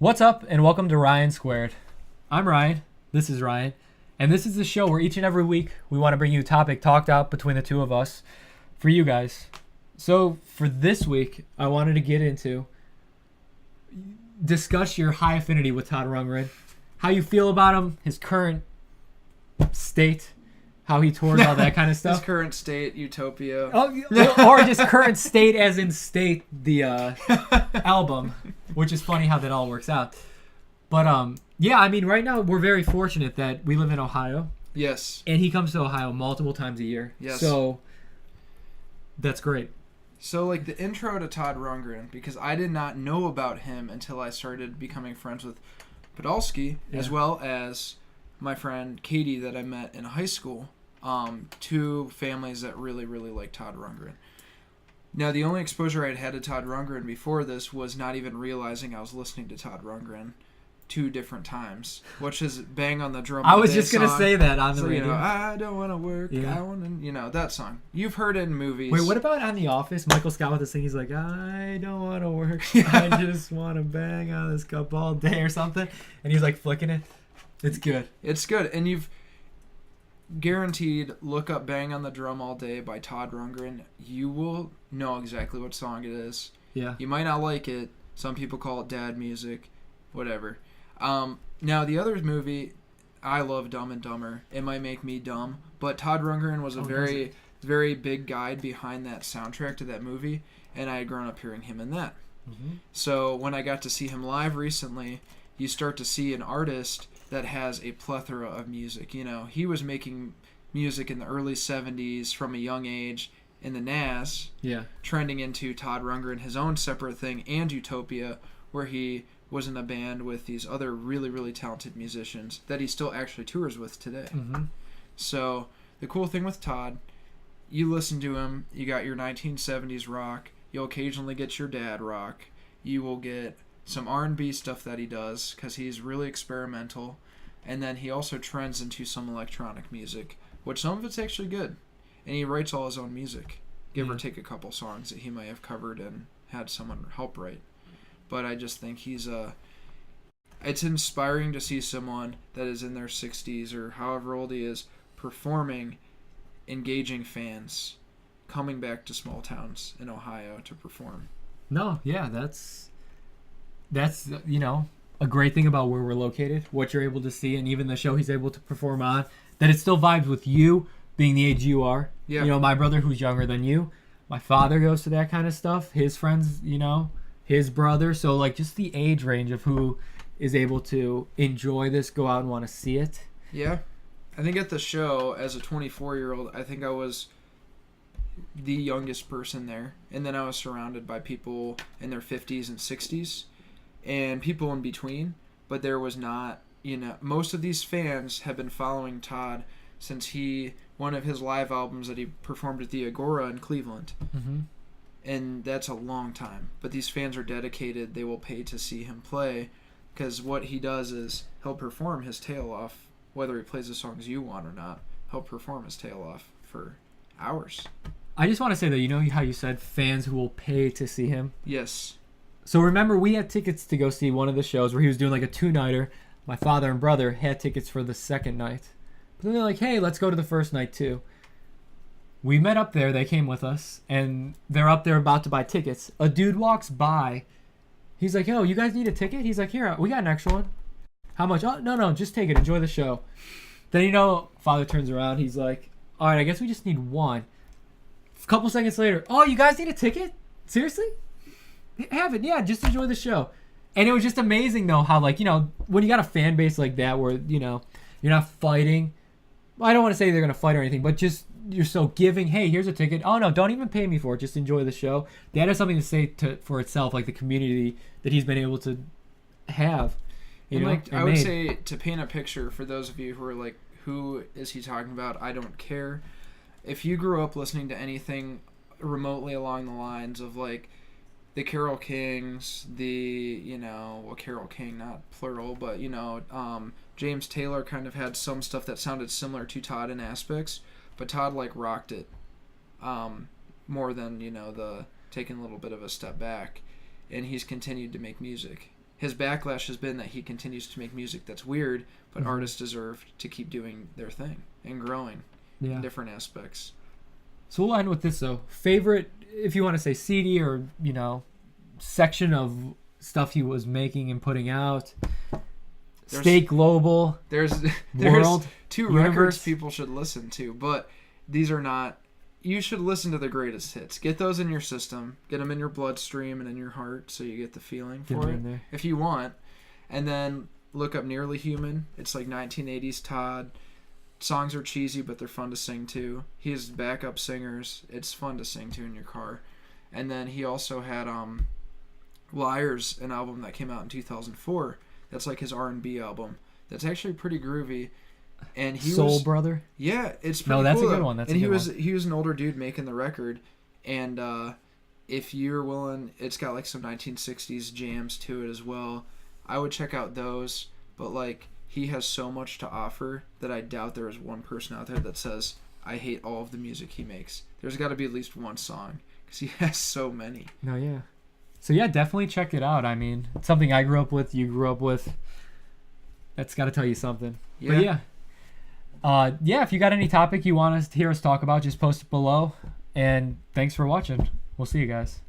What's up, and welcome to Ryan Squared. I'm Ryan, this is Ryan, and this is the show where each and every week we want to bring you a topic talked out between the two of us for you guys. So for this week, I wanted to get into discuss your high affinity with Todd Rundgren, how you feel about him, his current state, how he tours, all that kind of stuff. His current state, utopia. Oh, or just current state as in state, the album, which is funny how that all works out. But yeah, I mean, right now we're very fortunate that we live in Ohio. Yes. And he comes to Ohio multiple times a year. Yes. So that's great. So, like, the intro to Todd Rundgren, because I did not know about him until I started becoming friends with Podolsky, as well as my friend Katie that I met in high school. Two families that really, really like Todd Rundgren. Now, the only exposure I'd had to Todd Rundgren before this was not even realizing I was listening to Todd Rundgren two different times, which is Bang on the Drum. I was just going to say that on the radio. You know, I don't want to work. Yeah. I want to, that song. You've heard it in movies. Wait, what about on The Office? Michael Scott with this thing, he's like, I don't want to work. I just want to bang on this cup all day or something. And he's like flicking it. It's good. It's good. And you've guaranteed look up Bang on the Drum All Day by Todd Rundgren. You will know exactly what song it is. Yeah. You might not like it. Some people call it dad music. Whatever. Now, the other movie, I love Dumb and Dumber. It might make me dumb. But Todd Rundgren was a very big guide behind that soundtrack to that movie. And I had grown up hearing him in that. Mm-hmm. So when I got to see him live recently, you start to see an artist that has a plethora of music. You know, he was making music in the early 70s from a young age in the Nas, trending into Todd Rundgren, his own separate thing, and Utopia, where he was in a band with these other really, really talented musicians that he still actually tours with today. Mm-hmm. So the cool thing with Todd, you listen to him, you got your 1970s rock, you'll occasionally get your dad rock, you will get some R&B stuff that he does because he's really experimental, and then he also trends into some electronic music, which some of it's actually good, and he writes all his own music, give or take a couple songs that he might have covered and had someone help write. But I just think it's inspiring to see someone that is in their 60s or however old he is performing, engaging fans, coming back to small towns in Ohio to perform. No, yeah, that's a great thing about where we're located, what you're able to see, and even the show he's able to perform on, that it still vibes with you being the age you are. Yeah. You know, my brother who's younger than you, my father goes to that kind of stuff, his friends, his brother. So, like, just the age range of who is able to enjoy this, go out and want to see it. Yeah. I think at the show, as a 24-year-old, I think I was the youngest person there. And then I was surrounded by people in their 50s and 60s and people in between. But there was not, most of these fans have been following Todd since one of his live albums that he performed at the Agora in Cleveland. Mm-hmm. And that's a long time. But these fans are dedicated. They will pay to see him play because what he does is he'll perform his tail off, whether he plays the songs you want or not. He'll perform his tail off for hours. I just want to say that, you know how you said fans who will pay to see him? Yes. So remember, we had tickets to go see one of the shows where he was doing like a 2-nighter. My father and brother had tickets for the second night. But then they're like, hey, let's go to the first night too. We met up there, they came with us, and they're up there about to buy tickets. A dude walks by. He's like, yo, you guys need a ticket? He's like, here, we got an extra one. How much? Oh, no, just take it. Enjoy the show. Then, father turns around. He's like, all right, I guess we just need one. A couple seconds later, oh, you guys need a ticket? Seriously? Have it. Yeah, just enjoy the show. And it was just amazing, though, how, like, when you got a fan base like that where, you're not fighting. Well, I don't want to say they're going to fight or anything, but just you're so giving. Hey, here's a ticket. Oh, no, don't even pay me for it. Just enjoy the show. That has something to say for itself, like the community that he's been able to have. I would say, to paint a picture for those of you who are like, who is he talking about? I don't care. If you grew up listening to anything remotely along the lines of, like, the Carole Kings, Carole King, not plural, but, James Taylor kind of had some stuff that sounded similar to Todd in aspects, but Todd, like, rocked it more than, the taking a little bit of a step back. And he's continued to make music. his backlash has been that he continues to make music that's weird, but Mhm. artists deserve to keep doing their thing and growing in Yeah. different aspects. So we'll end with this though. Favorite, if you want to say CD or section of stuff he was making and putting out. State, global, There's world, two universe. records people should listen to, but these are not. You should listen to the greatest hits. Get those in your system. Get them in your bloodstream and in your heart, so you get the feeling Get for them it in there. if you want. And then look up Nearly Human. It's like 1980s Todd. Songs are cheesy, but they're fun to sing to. He has backup singers. It's fun to sing to in your car. And then he also had Liars, an album that came out in 2004. That's like his R&B album. That's actually pretty groovy. And he Soul was, Brother. yeah, it's pretty No, that's cool, a good though. one. That's and a he good was one. he was an older dude making the record, and if you're willing, it's got like some 1960s jams to it as well. I would check out those, but like he has so much to offer that I doubt there is one person out there that says I hate all of the music he makes. There's got to be at least one song because he has so many. No, yeah. So yeah, definitely check it out. I mean, it's something I grew up with. You grew up with. That's got to tell you something. Yeah. But yeah, if you got any topic you want us to hear us talk about, just post it below. And thanks for watching. We'll see you guys.